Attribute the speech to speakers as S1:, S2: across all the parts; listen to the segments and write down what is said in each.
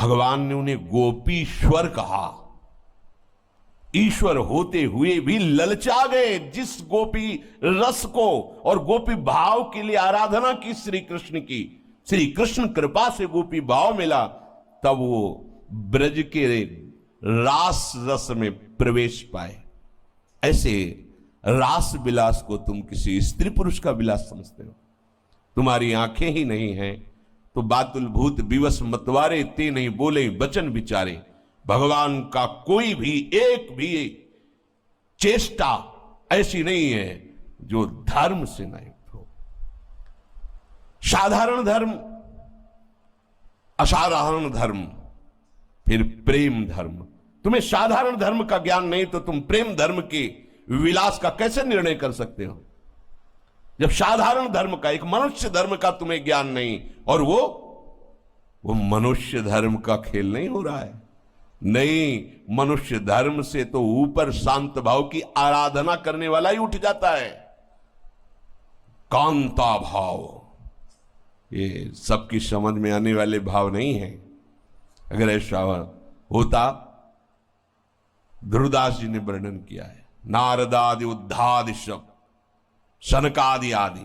S1: भगवान ने उन्हें गोपीश्वर कहा। ईश्वर होते हुए भी ललचा गए। जिस गोपी रस को और गोपी भाव के लिए आराधना की श्री कृष्ण की, श्री कृष्ण कृपा से गोपी भाव मिला, तब वो ब्रज के रास रस में प्रवेश पाए। ऐसे रास विलास को तुम किसी स्त्री पुरुष का विलास समझते हो? तुम्हारी आंखें ही नहीं हैं तो बातुल भूत विवश मतवारे ते नहीं बोले वचन विचारे। भगवान का कोई भी एक भी चेष्टा ऐसी नहीं है जो धर्म से नहीं हो। साधारण धर्म, असाधारण धर्म, फिर प्रेम धर्म। तुम्हें साधारण धर्म का ज्ञान नहीं तो तुम प्रेम धर्म के विलास का कैसे निर्णय कर सकते हो? जब साधारण धर्म का, एक मनुष्य धर्म का तुम्हें ज्ञान नहीं, और वो मनुष्य धर्म का खेल नहीं हो रहा है। नहीं, मनुष्य धर्म से तो ऊपर शांत भाव की आराधना करने वाला ही उठ जाता है। कांता भाव, ये सबकी समझ में आने वाले भाव नहीं है। अगर ऐसा होता, ध्रुवदास जी ने वर्णन किया है, नारदादि उद्धादि शब्द, सनकादि आदि,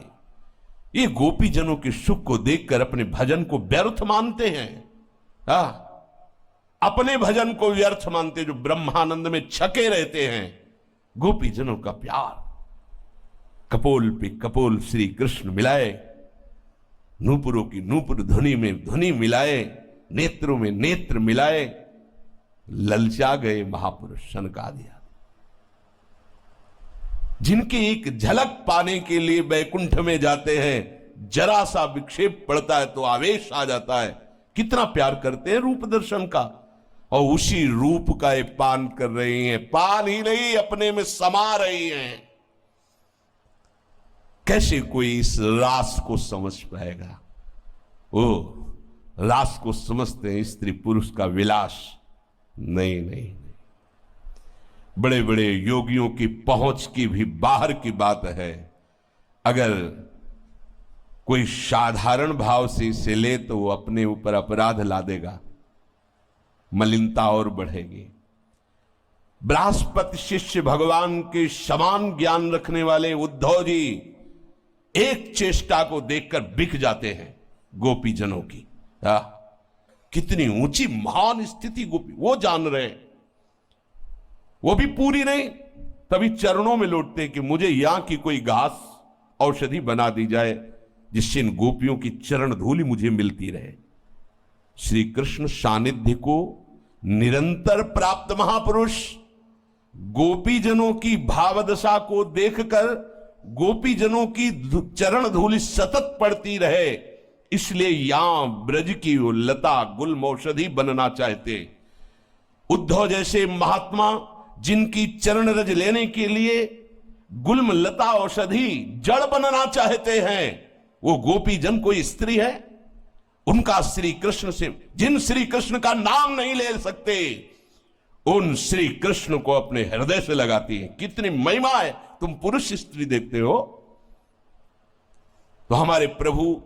S1: ये गोपी जनों के सुख को देखकर अपने भजन को व्यर्थ मानते हैं। अपने भजन को व्यर्थ मानते, जो ब्रह्मानंद में छके रहते हैं। गोपी जनों का प्यार, कपोल पे कपोल श्री कृष्ण मिलाए, नूपुरों की नूपुर ध्वनि में ध्वनि मिलाए, नेत्रों में नेत्र मिलाए, ललचा गए महापुरुष सनकादि, जिनकी एक झलक पाने के लिए बैकुंठ में जाते हैं। जरा सा विक्षेप पड़ता है तो आवेश आ जाता है। कितना प्यार करते हैं रूप दर्शन का, और उसी रूप का ये पान कर रही हैं। पान ही नहीं, अपने में समा रही हैं। कैसे कोई इस रास को समझ पाएगा? वो रास को समझते हैं स्त्री पुरुष का विलास। नहीं नहीं नहीं, बड़े बड़े योगियों की पहुंच की भी बाहर की बात है। अगर कोई साधारण भाव से इसे ले तो वो अपने ऊपर अपराध ला देगा, मलिनता और बढ़ेगी। बृहस्पति शिष्य भगवान के समान ज्ञान रखने वाले उद्धव जी एक चेष्टा को देखकर बिक जाते हैं गोपी जनों की। कितनी ऊंची महान स्थिति गोपी, वो जान रहे हैं, वो भी पूरी नहीं, तभी चरणों में लौटते हैं कि मुझे यहां की कोई घास औषधि बना दी जाए जिससे इन गोपियों की चरण धूलि मुझे मिलती रहे। श्री कृष्ण सानिध्य को निरंतर प्राप्त महापुरुष गोपी जनों की भावदशा को देखकर गोपी जनों की चरण धूलि सतत पड़ती रहे, इसलिए यहां ब्रज की वो लता गुल्म औषधि बनना चाहते। उद्धव जैसे महात्मा जिनकी चरण रज लेने के लिए गुल्म लता औषधि जड़ बनना चाहते हैं, वो गोपी जन कोई स्त्री है? उनका श्री कृष्ण से, जिन श्री कृष्ण का नाम नहीं ले सकते, उन श्री कृष्ण को अपने हृदय से लगाती है। कितनी महिमा है। तुम पुरुष स्त्री देखते हो, तो हमारे प्रभु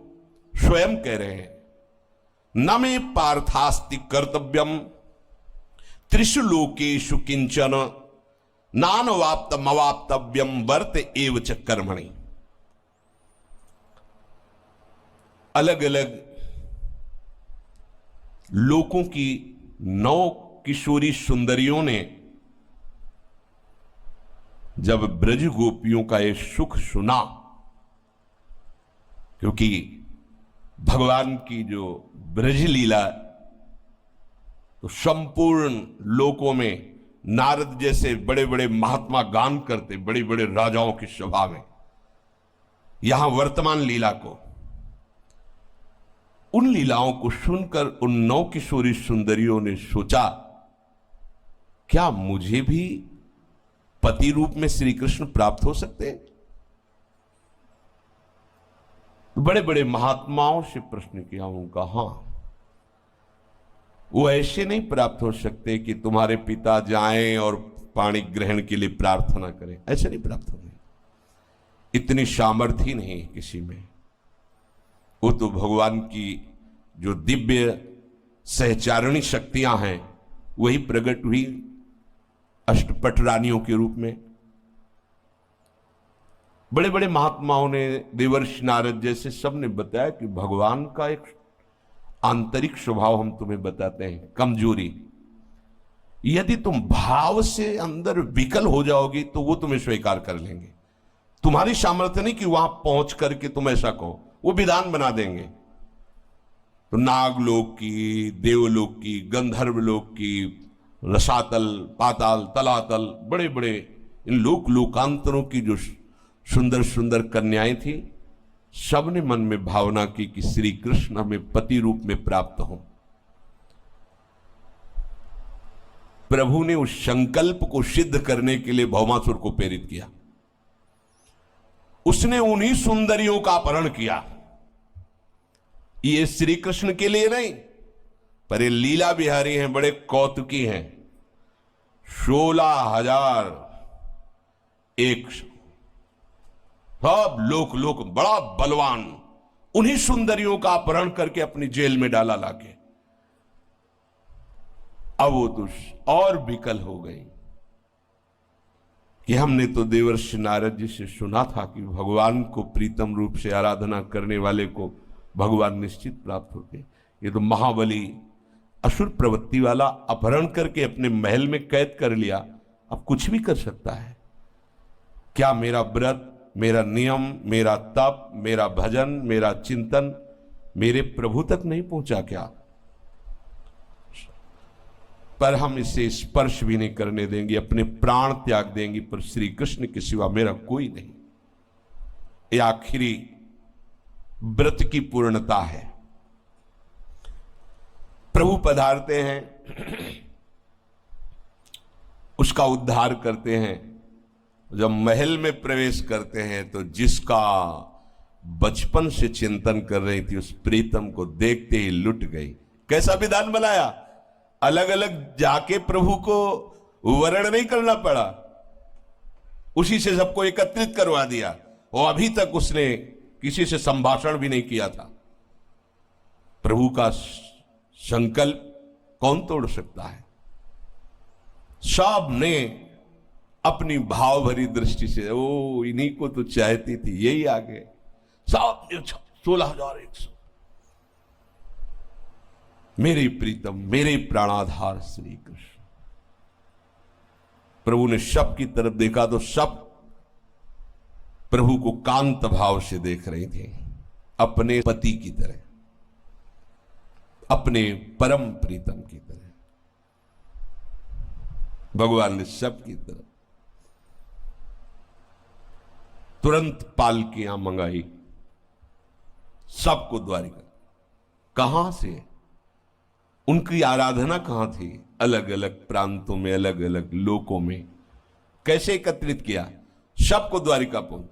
S1: स्वयं कह रहे हैं, न मे पार्थास्ति कर्तव्यम त्रिषु लोकेषु किंचन नानवाप्तम अवाप्तव्यम वर्त एव च कर्मणि। अलग अलग लोकों की 9 किशोरी सुंदरियों ने जब ब्रज गोपियों का ये सुख सुना, क्योंकि भगवान की जो ब्रज लीला तो संपूर्ण लोकों में नारद जैसे बड़े बड़े महात्मा गान करते, बड़े बड़े राजाओं की सभा में, यहां वर्तमान लीला को, उन लीलाओं को सुनकर उन 9 किशोरी सुंदरियों ने सोचा, क्या मुझे भी पति रूप में श्री कृष्ण प्राप्त हो सकते हैं? बड़े बड़े महात्माओं से प्रश्न किया, उनका हां, वो ऐसे नहीं प्राप्त हो सकते कि तुम्हारे पिता जाएं और पानी ग्रहण के लिए प्रार्थना करें, ऐसे नहीं प्राप्त होंगे। इतनी सामर्थ्य ही नहीं किसी में। वो तो भगवान की जो दिव्य सहचारिणी शक्तियां हैं वही प्रकट हुई अष्टपट रानियों के रूप में। बड़े बड़े महात्माओं ने, देवर्षि नारद जैसे सब ने बताया कि भगवान का एक आंतरिक स्वभाव हम तुम्हें बताते हैं, कमजोरी। यदि तुम भाव से अंदर विकल हो जाओगी तो वो तुम्हें स्वीकार कर लेंगे। तुम्हारी सामर्थ्य नहीं कि वहां पहुंच करके तुम ऐसा कहो, वो विधान बना देंगे। तो नागलोक की, देवलोक की, गंधर्व लोक की, रसातल, पाताल, तलातल, बड़े बड़े इन लोकांतरों की जो सुंदर सुंदर कन्याएं थी, सबने मन में भावना की कि श्री कृष्ण हमें पति रूप में प्राप्त हो। प्रभु ने उस संकल्प को सिद्ध करने के लिए भौमासुर को प्रेरित किया। उसने उन्हीं सुंदरियों का अपहरण किया। ये श्री कृष्ण के लिए नहीं, पर ये लीला बिहारी हैं, बड़े कौतुकी हैं। 16,100 सब लोक बड़ा बलवान, उन्हीं सुंदरियों का अपहरण करके अपनी जेल में डाला लाके। अब वो तो और विकल हो गई कि हमने तो देवर्षि नारद जी से सुना था कि भगवान को प्रीतम रूप से आराधना करने वाले को भगवान निश्चित प्राप्त होते। ये तो महाबली असुर प्रवृत्ति वाला अपहरण करके अपने महल में कैद कर लिया, अब कुछ भी कर सकता है। क्या मेरा व्रत, मेरा नियम, मेरा तप, मेरा भजन, मेरा चिंतन मेरे प्रभु तक नहीं पहुंचा क्या? पर हम इसे स्पर्श भी नहीं करने देंगे, अपने प्राण त्याग देंगे, पर श्री कृष्ण के सिवा मेरा कोई नहीं। ये आखिरी व्रत की पूर्णता है। प्रभु पधारते हैं, उसका उद्धार करते हैं। जब महल में प्रवेश करते हैं तो जिसका बचपन से चिंतन कर रही थी उस प्रीतम को देखते ही लुट गई। कैसा विधान बनाया, अलग अलग जाके प्रभु को वर्ण नहीं करना पड़ा, उसी से सबको एकत्रित करवा दिया। और अभी तक उसने किसी से संभाषण भी नहीं किया था। प्रभु का संकल्प कौन तोड़ सकता है? सब ने अपनी भाव भरी दृष्टि से, ओ इन्हीं को तो चाहती थी, यही आ गए। सब 16,100 मेरे प्रीतम, मेरे प्राणाधार श्री कृष्ण। प्रभु ने सब की तरफ देखा तो सब प्रभु को कांत भाव से देख रही थी, अपने पति की तरह, अपने परम प्रीतम की तरह। भगवान ने सब की तरफ तुरंत पालकियां मंगाई, सबको द्वारिका। कहां से? उनकी आराधना कहां थी? अलग अलग प्रांतों में, अलग अलग लोकों में। कैसे एकत्रित किया? सबको द्वारिका पहुंच,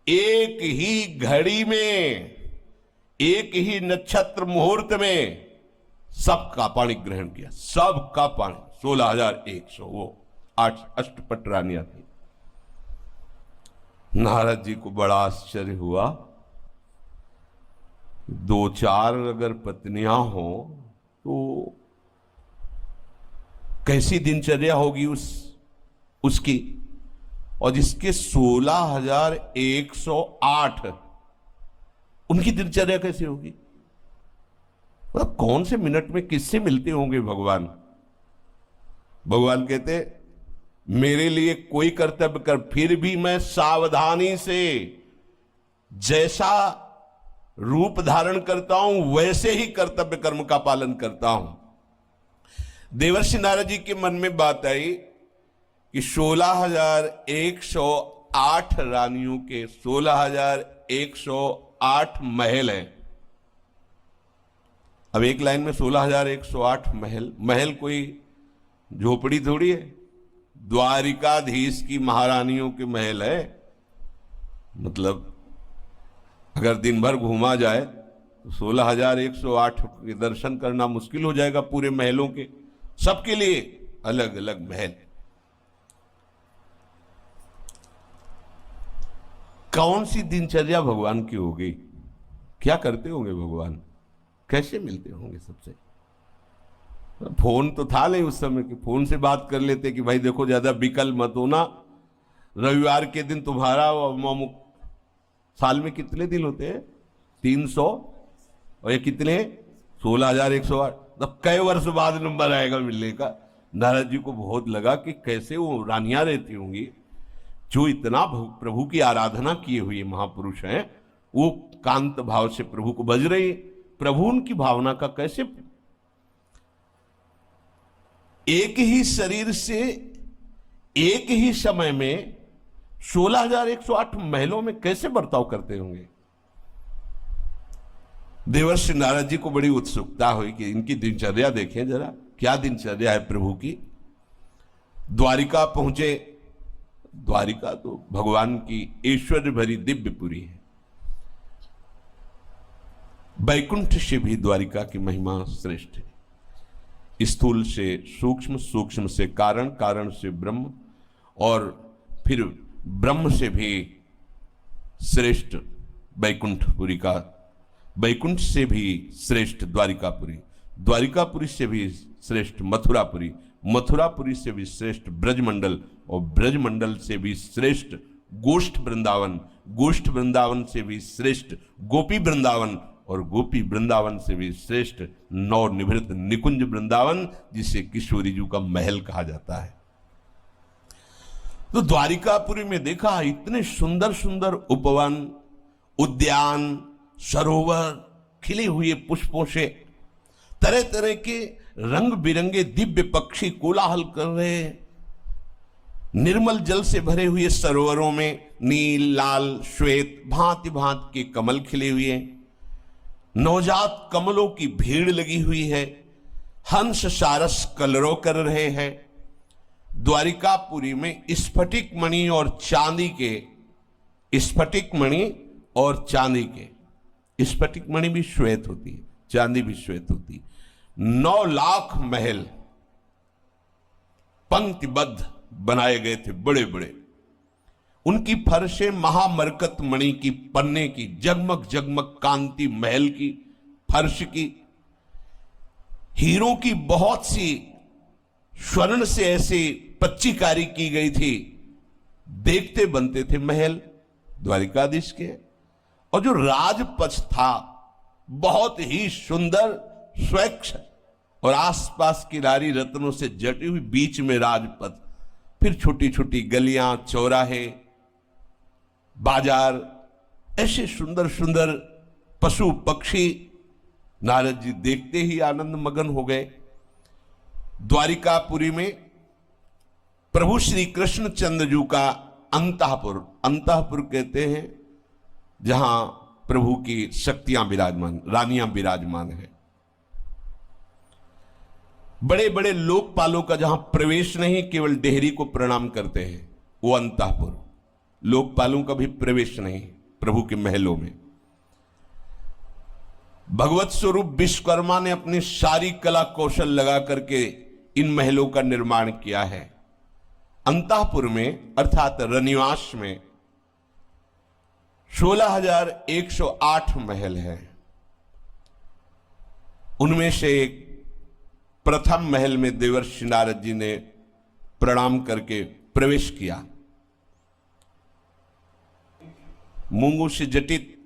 S1: एक ही घड़ी में, एक ही नक्षत्र मुहूर्त में सबका पाणी ग्रहण किया। सबका पाणी 16,100 वो 8 अष्टपट रानियां थी। नारद जी को बड़ा आश्चर्य हुआ। 2-4 अगर पत्नियां हो तो कैसी दिनचर्या होगी उसकी, और जिसके 16,108 उनकी दिनचर्या कैसी होगी? मतलब कौन से मिनट में किससे मिलते होंगे भगवान? भगवान कहते मेरे लिए कोई कर्तव्य कर, फिर भी मैं सावधानी से जैसा रूप धारण करता हूं वैसे ही कर्तव्य कर्म का पालन करता हूं। देवर्षि नारद जी के मन में बात आई कि 16,108 रानियों के 16,108 महल हैं। अब एक लाइन में 16,108 महल, महल कोई झोपड़ी थोड़ी है, द्वारिकाधीश की महारानियों के महल है। मतलब अगर दिन भर घूमा जाए तो 16,108 के दर्शन करना मुश्किल हो जाएगा पूरे महलों के। सबके लिए अलग अलग महल। कौन सी दिनचर्या भगवान की होगी? क्या करते होंगे भगवान? कैसे मिलते होंगे सबसे? फोन तो था नहीं उस समय कि फोन से बात कर लेते कि भाई देखो ज्यादा विकल मत होना, रविवार के दिन तुम्हारा साल में कितने दिन होते हैं? 300 और ये कितने? 16,108। तब कई वर्ष बाद नंबर आएगा मिलने का। नारद जी को बहुत लगा कि कैसे वो रानियां रहती होंगी जो इतना प्रभु की आराधना किए हुए महापुरुष हैं, वो कांत भाव से प्रभु को बज रही। प्रभु उनकी भावना का कैसे, एक ही शरीर से एक ही समय में 16,108 महलों में कैसे बर्ताव करते होंगे। देवर्षि नारद जी को बड़ी उत्सुकता हुई कि इनकी दिनचर्या देखें जरा, क्या दिनचर्या है प्रभु की। द्वारिका पहुंचे। द्वारिका तो भगवान की ऐश्वर्य भरी दिव्यपुरी है। वैकुंठ से भी द्वारिका की महिमा श्रेष्ठ है। स्थूल से सूक्ष्म, सूक्ष्म से कारण, कारण से ब्रह्म, और फिर ब्रह्म से भी श्रेष्ठ वैकुंठपुरी का, वैकुंठ से भी श्रेष्ठ द्वारिकापुरी, द्वारिकापुरी से भी श्रेष्ठ मथुरापुरी, मथुरापुरी से भी श्रेष्ठ ब्रजमंडल, और ब्रजमंडल से भी श्रेष्ठ गोष्ठ वृंदावन, गोष्ठ वृंदावन से भी श्रेष्ठ गोपी वृंदावन, और गोपी वृंदावन से भी श्रेष्ठ नौ निभृत निकुंज वृंदावन, जिसे किशोरी जी का महल कहा जाता है। तो द्वारिकापुरी में देखा इतने सुंदर सुंदर उपवन, उद्यान, सरोवर खिले हुए पुष्पों से, तरह तरह के रंग बिरंगे दिव्य पक्षी कोलाहल कर रहे हैं। निर्मल जल से भरे हुए सरोवरों में नील, लाल, श्वेत भांति भांति के कमल खिले हुए हैं। नवजात कमलों की भीड़ लगी हुई है। हंस सारस कलरव कर रहे हैं। द्वारिकापुरी में स्फटिक मणि और चांदी के, स्फटिक मणि और चांदी के, स्फटिक मणि भी श्वेत होती है, चांदी भी श्वेत होती है। 9 लाख महल पंक्तिबद्ध बनाए गए थे, बड़े बड़े। उनकी फर्शें महामरकत मणि की, पन्ने की, जगमग जगमग कांति महल की फर्श की, हीरों की बहुत सी स्वर्ण से ऐसी पच्चीकारी की गई थी, देखते बनते थे महल द्वारिकाधीश के। और जो राजपथ था बहुत ही सुंदर, स्वच्छ, और आसपास की नारी रत्नों से जटी हुई, बीच में राजपथ, फिर छोटी छोटी गलियां, चौराहे, बाजार, ऐसे सुंदर सुंदर पशु पक्षी। नारद जी देखते ही आनंद मगन हो गए। द्वारिकापुरी में प्रभु श्री कृष्ण चंद्र जी का अंतःपुर, अंतःपुर कहते हैं जहां प्रभु की शक्तियां विराजमान, रानियां विराजमान है। बड़े बड़े लोकपालों का जहां प्रवेश नहीं, केवल डेहरी को प्रणाम करते हैं, वो अंतःपुर। लोकपालों का भी प्रवेश नहीं प्रभु के महलों में। भगवत स्वरूप विश्वकर्मा ने अपनी सारी कला कौशल लगा करके इन महलों का निर्माण किया है। अंतःपुर में अर्थात रनिवास में 16,108 महल है। उनमें से एक प्रथम महल में देवर्षि नारद जी ने प्रणाम करके प्रवेश किया। मूंगों से जटित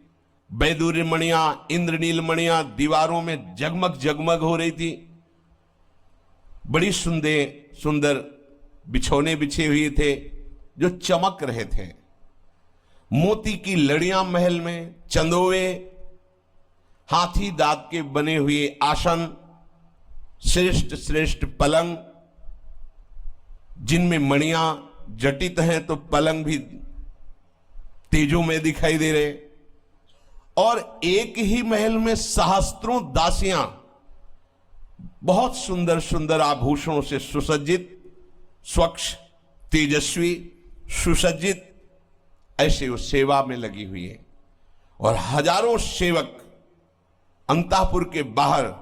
S1: बैदूर्य मणियां, इंद्रनील मणियां दीवारों में जगमग जगमग हो रही थी। बड़ी सुंदर सुंदर बिछौने बिछे हुए थे जो चमक रहे थे। मोती की लड़ियां महल में, चंदोवे, हाथी दांत के बने हुए आसन, श्रेष्ठ श्रेष्ठ पलंग जिनमें मणियां जटित हैं तो पलंग भी तेजों में दिखाई दे रहे। और एक ही महल में सहस्त्रों दासियां बहुत सुंदर सुंदर आभूषणों से सुसज्जित, स्वच्छ, तेजस्वी, सुसज्जित, ऐसे वो सेवा में लगी हुई है। और हजारों सेवक अंतःपुर के बाहर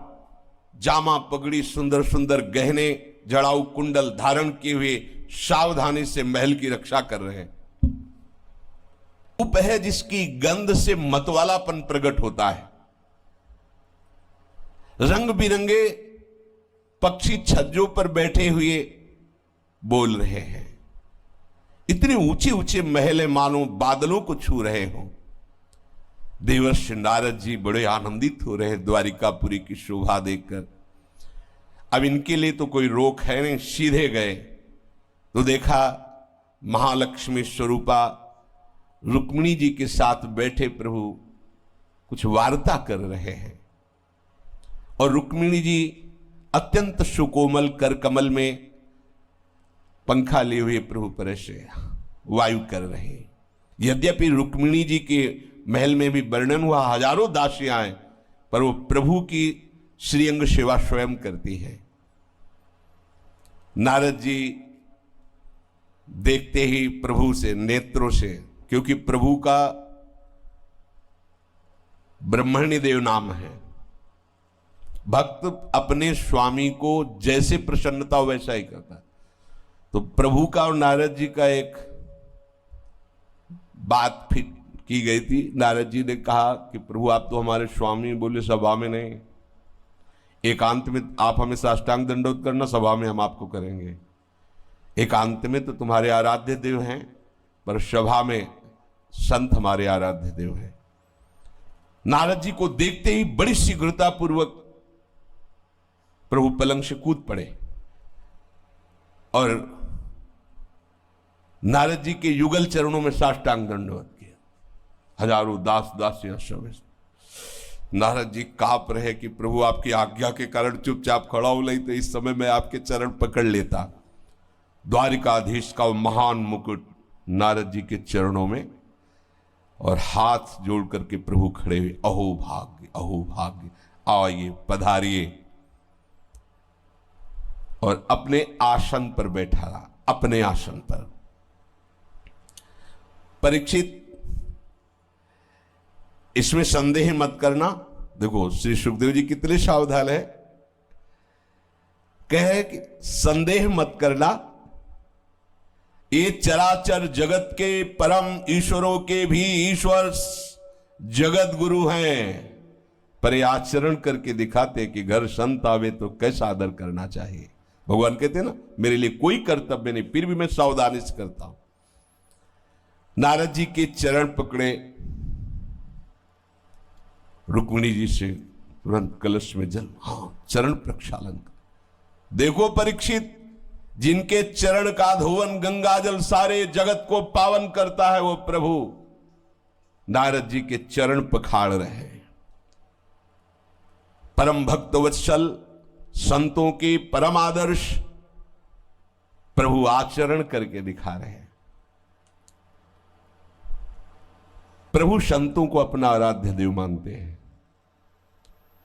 S1: जामा, पगड़ी, सुंदर सुंदर गहने, जड़ाऊ कुंडल धारण किए हुए सावधानी से महल की रक्षा कर रहे हैं। धूप है जिसकी गंध से मतवालापन प्रकट होता है। रंग बिरंगे पक्षी छज्जों पर बैठे हुए बोल रहे हैं। इतने ऊंचे ऊंचे महल मानो बादलों को छू रहे हो। देवर्षि नारद जी बड़े आनंदित हो रहे हैं द्वारिकापुरी की शोभा देखकर। अब इनके लिए तो कोई रोक है नहीं, सीधे गए तो देखा महालक्ष्मी स्वरूपा रुक्मिणी जी के साथ बैठे प्रभु कुछ वार्ता कर रहे हैं और रुक्मिणी जी अत्यंत सुकोमल कर कमल में पंखा लिए हुए प्रभु पर से वायु कर रहे हैं। यद्यपि रुक्मिणी जी के महल में भी वर्णन हुआ हजारों दासियां हैं, पर वो प्रभु की श्रीअंग सेवा स्वयं करती है। नारद जी देखते ही प्रभु से नेत्रों से, क्योंकि प्रभु का ब्रह्मण्य देव नाम है, भक्त अपने स्वामी को जैसे प्रसन्नता वैसा ही करता है। तो प्रभु का और नारद जी का एक बात फिट की गई थी। नारद जी ने कहा कि प्रभु आप तो हमारे स्वामी, बोले सभा में नहीं, एकांत में आप हमें साष्टांग दंडोत करना, सभा में हम आपको करेंगे। एकांत में तो तुम्हारे आराध्य देव हैं, पर सभा में संत हमारे आराध्य देव हैं। नारद जी को देखते ही बड़ी शीघ्रता पूर्वक प्रभु पलंग से कूद पड़े और नारद जी के युगल चरणों में साष्टांग दंडवत किया। हजारों दास दासियां सब नारद जी कांप रहे कि प्रभु आपकी आज्ञा के कारण चुपचाप खड़ा हो, नहीं तो इस समय मैं आपके चरण पकड़ लेता। द्वारिकाधीश का वो महान मुकुट नारद जी के चरणों में और हाथ जोड़ करके प्रभु खड़े हुए, अहो भाग्य अहो भाग्य, आइए पधारिए। और अपने आसन पर बैठा रहा, अपने आसन पर। परीक्षित इसमें संदेह मत करना। देखो श्री सुखदेव जी कितने सावधान है, कहे कि संदेह मत करना, ये चराचर जगत के परम ईश्वरों के भी ईश्वर जगत गुरु हैं, पर ये आचरण करके दिखाते कि घर संत आवे तो कैसा आदर करना चाहिए। भगवान कहते हैं ना, मेरे लिए कोई कर्तव्य नहीं, फिर भी मैं सावधानी से करता हूं। नारद जी के चरण पकड़े, रुक्मिणी जी से तुरंत कलश में जल, हाँ चरण प्रक्षालन। देखो परीक्षित, जिनके चरण का धोवन गंगा जल सारे जगत को पावन करता है, वो प्रभु नारद जी के चरण पखाड़ रहे हैं। परम भक्त वत्सल, संतों के परम आदर्श प्रभु आचरण करके दिखा रहे हैं। प्रभु संतों को अपना आराध्य देव मानते हैं,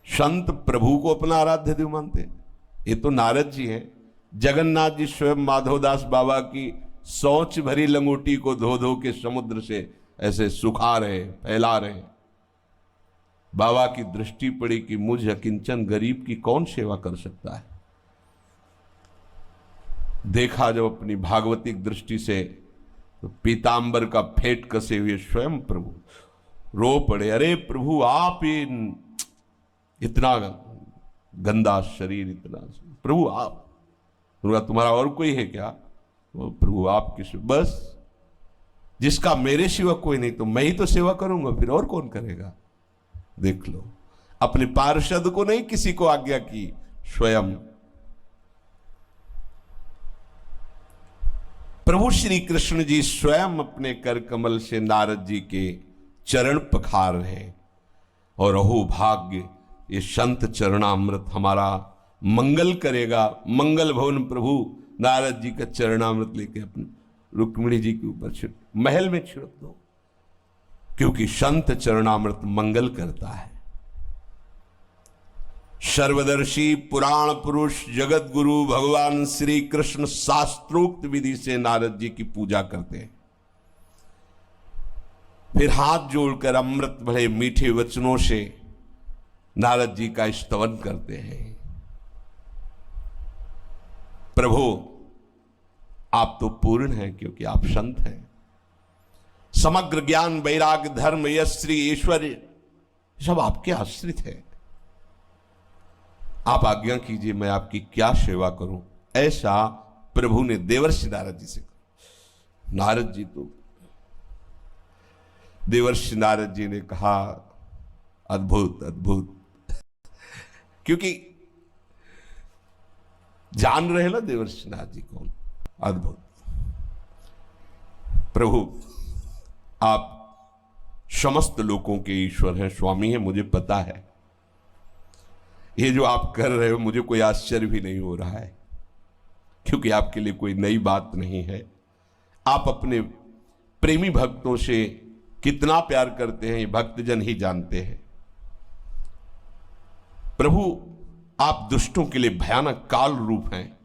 S1: संत प्रभु को अपना आराध्य देव मानते हैं। ये तो नारद जी हैं। जगन्नाथ जी स्वयं माधवदास बाबा की सोच भरी लंगोटी को धो धो के समुद्र से ऐसे सुखा रहे, फैला रहे। बाबा की दृष्टि पड़ी कि मुझ अकिंचन गरीब की कौन सेवा कर सकता है। देखा जब अपनी भागवतिक दृष्टि से, तो पीतांबर का फेट कसे हुए स्वयं प्रभु रो पड़े, अरे प्रभु आप इतना गंदा शरीर, इतना प्रभु आप, तुम्हारा और कोई है क्या? वो प्रभु आप किस, बस जिसका मेरे सिवा कोई नहीं, तो मैं ही तो सेवा करूंगा, फिर और कौन करेगा? देख लो, अपने पार्षद को नहीं किसी को आज्ञा की, स्वयं प्रभु श्री कृष्ण जी स्वयं अपने कर कमल से नारद जी के चरण पखार रहे। और अहो भाग्य, ये संत चरणामृत हमारा मंगल करेगा। मंगल भवन प्रभु नारद जी का चरणामृत लेके अपने रुक्मिणी जी के ऊपर महल में छिड़क दो, क्योंकि संत चरणामृत मंगल करता है। सर्वदर्शी पुराण पुरुष जगत गुरु भगवान श्री कृष्ण शास्त्रोक्त विधि से नारद जी की पूजा करते हैं। फिर हाथ जोड़कर अमृत भरे मीठे वचनों से नारद जी का स्तवन करते हैं। प्रभु आप तो पूर्ण हैं, क्योंकि आप संत हैं। समग्र ज्ञान वैराग्य धर्म यश श्री ईश्वर सब आपके आश्रित है। आप आज्ञा कीजिए मैं आपकी क्या सेवा करूं। ऐसा प्रभु ने देवर्षि नारद जी से कहा। नारद जी तो देवर्षि नारद जी ने कहा अद्भुत अद्भुत, क्योंकि जान रहे ना देवर्षि नारद जी कौन। अद्भुत। प्रभु आप समस्त लोगों के ईश्वर हैं, स्वामी हैं, मुझे पता है। ये जो आप कर रहे हो मुझे कोई आश्चर्य भी नहीं हो रहा है, क्योंकि आपके लिए कोई नई बात नहीं है। आप अपने प्रेमी भक्तों से कितना प्यार करते हैं ये भक्तजन ही जानते हैं। प्रभु आप दुष्टों के लिए भयानक काल रूप हैं,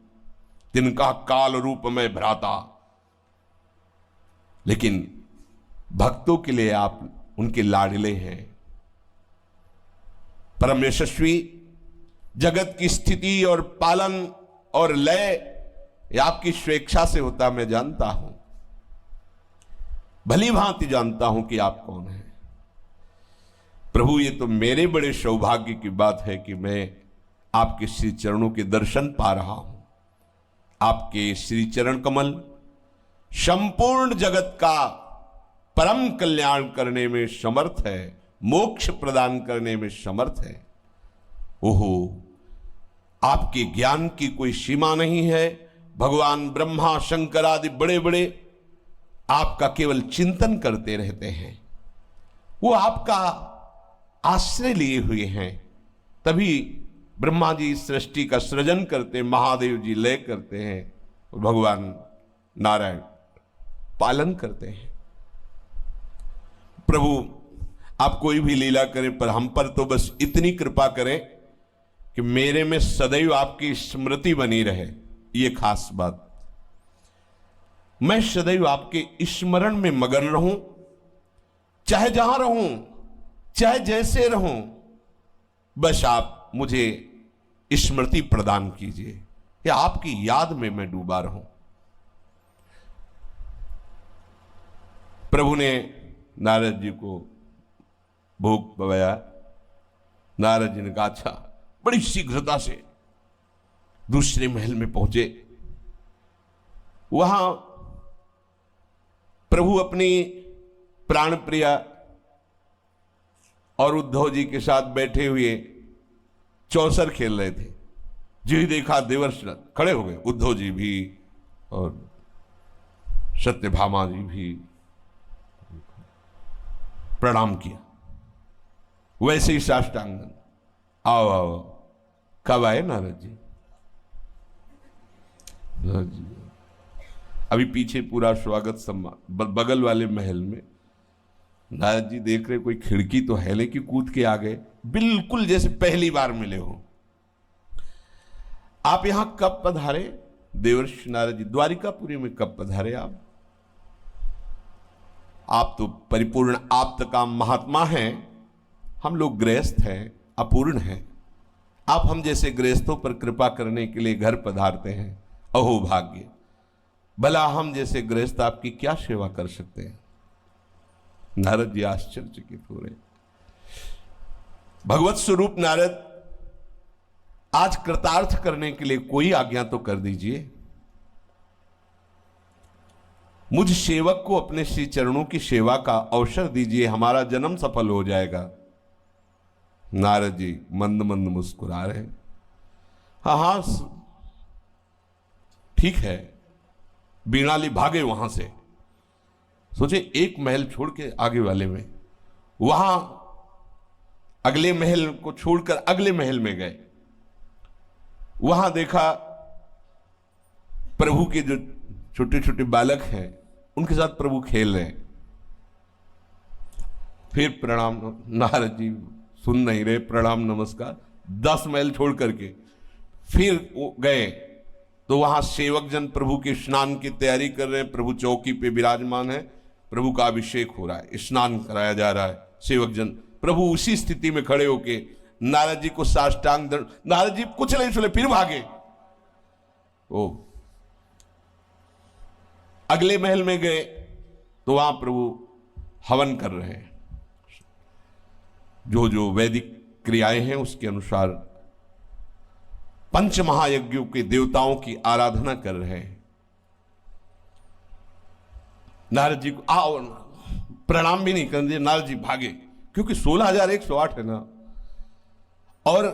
S1: तिनका काल रूप में भ्राता, लेकिन भक्तों के लिए आप उनके लाडले हैं। परम यशस्वी, जगत की स्थिति और पालन और लय ये आपकी स्वेच्छा से होता मैं जानता हूं, भली भांति जानता हूं कि आप कौन हैं। प्रभु ये तो मेरे बड़े सौभाग्य की बात है कि मैं आपके श्री चरणों के दर्शन पा रहा हूं। आपके श्री चरण कमल संपूर्ण जगत का परम कल्याण करने में समर्थ है, मोक्ष प्रदान करने में समर्थ है। ओहो, आपके ज्ञान की कोई सीमा नहीं है। भगवान ब्रह्मा शंकर आदि बड़े बड़े आपका केवल चिंतन करते रहते हैं, वो आपका आश्रय लिए हुए हैं, तभी ब्रह्मा जी सृष्टि का सृजन करते हैं, महादेव जी लय करते हैं, और भगवान नारायण पालन करते हैं। प्रभु आप कोई भी लीला करें, पर हम पर तो बस इतनी कृपा करें कि मेरे में सदैव आपकी स्मृति बनी रहे। ये खास बात, मैं सदैव आपके स्मरण में मगन रहूं, चाहे जहां रहूं, चाहे जैसे रहूं, बस आप मुझे स्मृति प्रदान कीजिए, या आपकी याद में मैं डूबा रहूं। प्रभु ने नारद जी को भोग पवाया। नारद जी ने कहा अच्छा, बड़ी शीघ्रता से दूसरे महल में पहुंचे। वहां प्रभु अपनी प्राण प्रिया और उद्धव जी के साथ बैठे हुए चौसर खेल रहे थे। जो ही देखा देवर्षि खड़े हो गए, उद्धव जी भी और सत्यभामा जी भी प्रणाम किया। वैसे ही साष्टांगन, आओ आओ। कब आए नारद जी? अभी पीछे पूरा स्वागत सम्मान, बगल वाले महल में नारद जी देख रहे कोई खिड़की तो है नहीं कि कूद के आ गए, बिल्कुल जैसे पहली बार मिले हो। आप यहां कब पधारे देवर्षि नारद जी? द्वारिकापुरी में कब पधारे आप तो परिपूर्ण आप्त का महात्मा हैं, हम लोग गृहस्थ हैं, अपूर्ण हैं। आप हम जैसे गृहस्थों पर कृपा करने के लिए घर पधारते हैं, अहो भाग्य। भला हम जैसे गृहस्थ आपकी क्या सेवा कर सकते हैं? नारद जी आश्चर्यचकित हो रहे। भगवत स्वरूप नारद, आज कृतार्थ करने के लिए कोई आज्ञा तो कर दीजिए। मुझ सेवक को अपने श्री चरणों की सेवा का अवसर दीजिए, हमारा जन्म सफल हो जाएगा। नारद जी मंद मंद मुस्कुरा रहे। हाँ, ठीक है। बीणाली भागे वहां से, सोचे एक महल छोड़ के आगे वाले में, वहां अगले महल को छोड़कर अगले महल में गए। वहां देखा प्रभु के जो छोटे छोटे बालक हैं उनके साथ प्रभु खेल रहे हैं। फिर प्रणाम, नारद जी सुन नहीं रहे, प्रणाम नमस्कार। 10 महल छोड़ करके फिर गए तो वहां सेवक जन प्रभु के स्नान की तैयारी कर रहे हैं। प्रभु चौकी पे विराजमान है, प्रभु का अभिषेक हो रहा है, स्नान कराया जा रहा है। सेवक जन प्रभु उसी स्थिति में खड़े होके नारद जी को साष्टांग दंड। नारद जी कुछ नहीं सुने, फिर भागे। ओ अगले महल में गए तो वहां प्रभु हवन कर रहे हैं। जो जो वैदिक क्रियाएं हैं उसके अनुसार पंच महायज्ञों के देवताओं की आराधना कर रहे हैं। नारद जी को आओ, प्रणाम भी नहीं कर दिए, नारद जी भागे, क्योंकि 16,108 है ना। और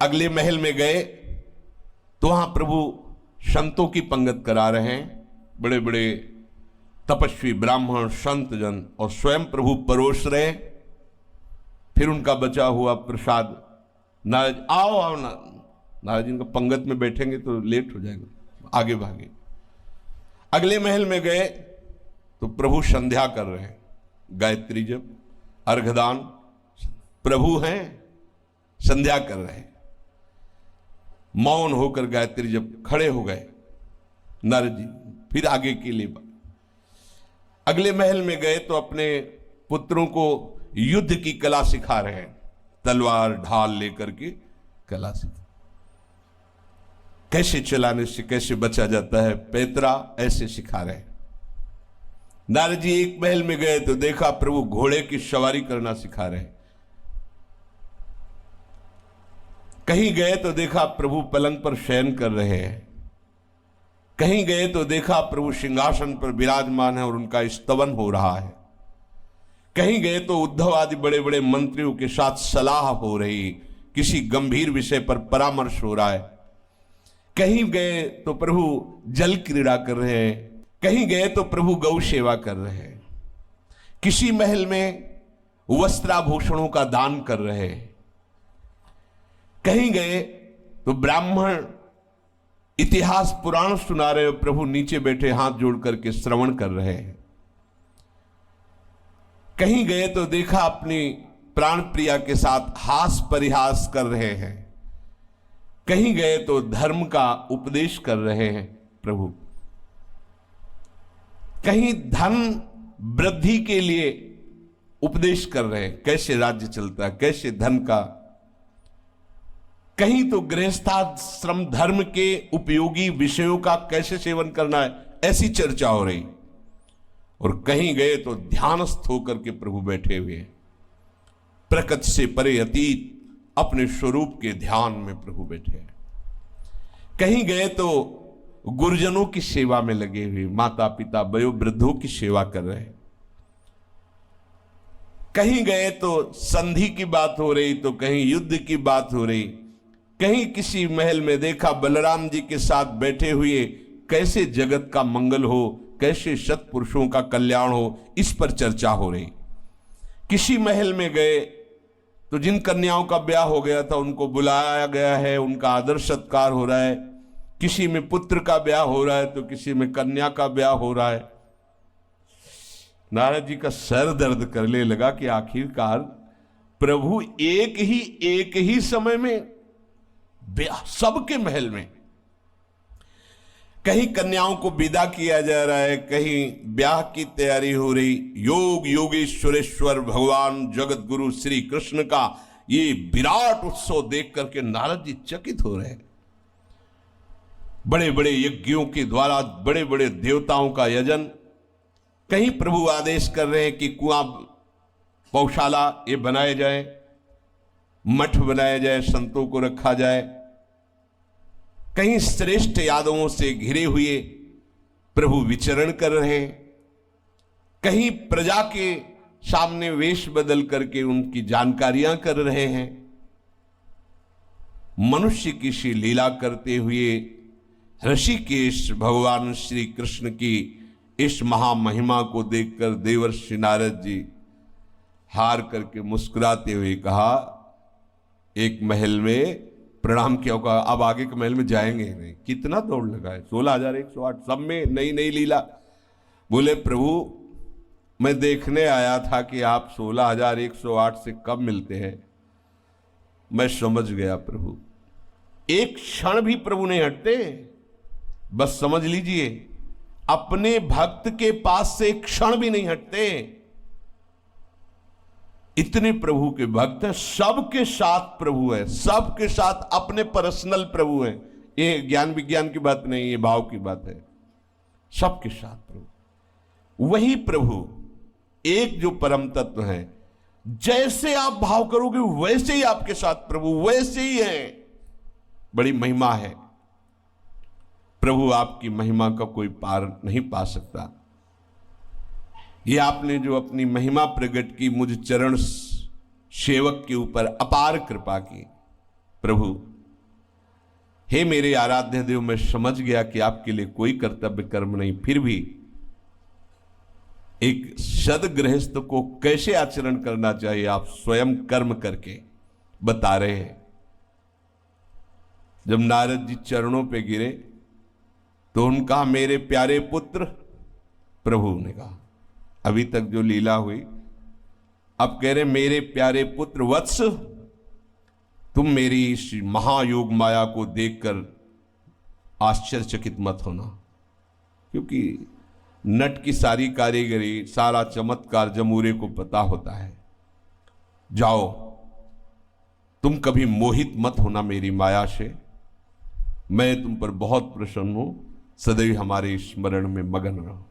S1: अगले महल में गए तो वहां प्रभु संतों की पंगत करा रहे हैं, बड़े बड़े तपस्वी ब्राह्मण संत जन, और स्वयं प्रभु परोस रहे। फिर उनका बचा हुआ प्रसाद नारद आओ आओ, नारद जी का पंगत में बैठेंगे तो लेट हो जाएगा, आगे भागे। अगले महल में गए तो प्रभु संध्या कर रहे हैं, गायत्री जप अर्घदान, प्रभु हैं संध्या कर रहे हैं। मौन होकर गायत्री जप खड़े हो गए नारद जी, फिर आगे के लिए। अगले महल में गए तो अपने पुत्रों को युद्ध की कला सिखा रहे हैं, तलवार ढाल लेकर के कला सिखा, कैसे चलाने से कैसे बचा जाता है, पैतरा ऐसे सिखा रहे हैं। नारद जी एक महल में गए तो देखा प्रभु घोड़े की सवारी करना सिखा रहे हैं। कहीं गए तो देखा प्रभु पलंग पर शयन कर रहे हैं। कहीं गए तो देखा प्रभु सिंहासन पर विराजमान है और उनका स्तवन हो रहा है। कहीं गए तो उद्धव आदि बड़े बड़े मंत्रियों के साथ सलाह हो रही, किसी गंभीर विषय पर परामर्श हो रहा है। कहीं गए तो प्रभु जल क्रीड़ा कर रहे हैं, कहीं गए तो प्रभु गौ सेवा कर रहे हैं, किसी महल में वस्त्राभूषणों का दान कर रहे हैं। कहीं गए तो ब्राह्मण इतिहास पुराण सुना रहे हो, प्रभु नीचे बैठे हाथ जोड़ करके श्रवण कर रहे हैं। कहीं गए तो देखा अपनी प्राण प्रिया के साथ हास परिहास कर रहे हैं। कहीं गए तो धर्म का उपदेश कर रहे हैं प्रभु। कहीं धन वृद्धि के लिए उपदेश कर रहे हैं, कैसे राज्य चलता है, कैसे धन का। कहीं तो गृहस्थाश्रम धर्म के उपयोगी विषयों का कैसे सेवन करना है, ऐसी चर्चा हो रही। और कहीं गए तो ध्यानस्थ होकर के प्रभु बैठे हुए, प्रकृति से परे अतीत अपने स्वरूप के ध्यान में प्रभु बैठे हैं। कहीं गए तो गुरुजनों की सेवा में लगे हुए, माता पिता वयोवृद्धों की सेवा कर रहे हैं। कहीं गए तो संधि की बात हो रही तो कहीं युद्ध की बात हो रही। कहीं किसी महल में देखा बलराम जी के साथ बैठे हुए, कैसे जगत का मंगल हो, कैसे सत्पुरुषों का कल्याण हो, इस पर चर्चा हो रही। किसी महल में गए तो जिन कन्याओं का ब्याह हो गया था उनको बुलाया गया है, उनका आदर सत्कार हो रहा है। किसी में पुत्र का ब्याह हो रहा है तो किसी में कन्या का ब्याह हो रहा है। नारद जी का सर दर्द करने लगा कि आखिरकार प्रभु एक ही समय में ब्याह, सबके महल में। कहीं कन्याओं को विदा किया जा रहा है, कहीं ब्याह की तैयारी हो रही। योग योगेश्वरेश्वर भगवान जगत गुरु श्री कृष्ण का ये विराट उत्सव देख करके नारद जी चकित हो रहे हैं। बड़े बड़े यज्ञों के द्वारा बड़े बड़े देवताओं का यजन। कहीं प्रभु आदेश कर रहे हैं कि कुआं पौशाला ये बनाए जाए, मठ बनाया जाए, संतों को रखा जाए। कहीं श्रेष्ठ यादवों से घिरे हुए प्रभु विचरण कर रहे हैं। कहीं प्रजा के सामने वेश बदल करके उनकी जानकारियां कर रहे हैं। मनुष्य की सी लीला करते हुए ऋषिकेश भगवान श्री कृष्ण की इस महामहिमा को देखकर देवर्षि नारद जी हार करके मुस्कुराते हुए कहा, एक महल में प्रणाम किया होगा, अब आगे के महल में जाएंगे नहीं। कितना दौड़ लगा है, 16,108, सब में नई नई लीला। बोले प्रभु मैं देखने आया था कि आप 16,108 से कब मिलते हैं। मैं समझ गया प्रभु, एक क्षण भी प्रभु नहीं हटते। बस समझ लीजिए, अपने भक्त के पास से एक क्षण भी नहीं हटते। इतने प्रभु के भक्त हैं, सबके साथ प्रभु है, सबके साथ अपने पर्सनल प्रभु है। ये ज्ञान विज्ञान की बात नहीं, ये भाव की बात है। सबके साथ प्रभु, वही प्रभु एक जो परम तत्व है। जैसे आप भाव करोगे वैसे ही आपके साथ प्रभु, वैसे ही है। बड़ी महिमा है। प्रभु आपकी महिमा का कोई पार नहीं पा सकता। ये आपने जो अपनी महिमा प्रकट की, मुझ चरण सेवक के ऊपर अपार कृपा की प्रभु। हे मेरे आराध्य देव, मैं समझ गया कि आपके लिए कोई कर्तव्य कर्म नहीं, फिर भी एक सदगृहस्थ को कैसे आचरण करना चाहिए आप स्वयं कर्म करके बता रहे हैं। जब नारद जी चरणों पे गिरे तो उनका मेरे प्यारे पुत्र, प्रभु ने कहा अभी तक जो लीला हुई, अब कह रहे मेरे प्यारे पुत्र वत्स, तुम मेरी इस महायोग माया को देखकर आश्चर्यचकित मत होना, क्योंकि नट की सारी कारीगरी, सारा चमत्कार जमूरे को पता होता है। जाओ, तुम कभी मोहित मत होना मेरी माया से, मैं तुम पर बहुत प्रसन्न हूं, सदैव हमारे स्मरण में मगन रहो।